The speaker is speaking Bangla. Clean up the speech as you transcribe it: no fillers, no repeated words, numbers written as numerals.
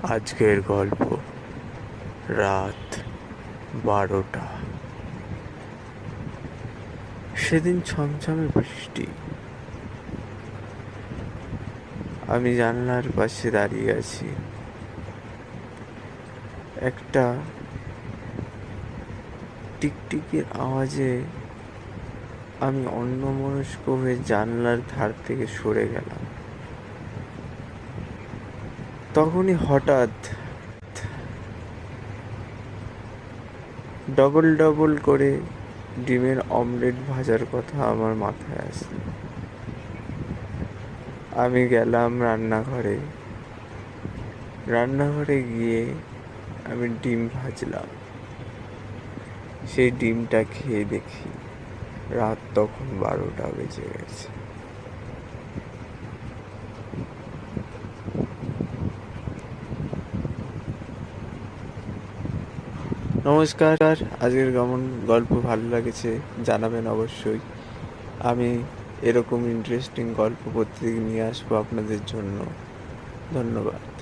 আজকের গল্প রাত 12টা। সেদিন ছমছমে বৃষ্টি। আমি জানলার পাশে দাঁড়িয়ে আছি। একটা টিকটিকির আওয়াজে আমি অন্যমনস্ক হয়ে জানলার ধার থেকে সরে গেলাম। তখনই হঠাৎ ডবল ডবল করে ডিমের অমলেট ভাজার কথা আমার মাথায় আসলো। আমি গেলাম রান্নাঘরে গিয়ে আমি ডিম ভাজলাম। সেই ডিমটা খেয়ে দেখি রাত তখন 12টা বেজে গেছে। নমস্কার। আজকের গল্প ভালো লাগেছে জানাবেন অবশ্যই। আমি এরকম ইন্টারেস্টিং গল্প প্রত্যেকদিন নিয়ে আসবো আপনাদের জন্য। ধন্যবাদ।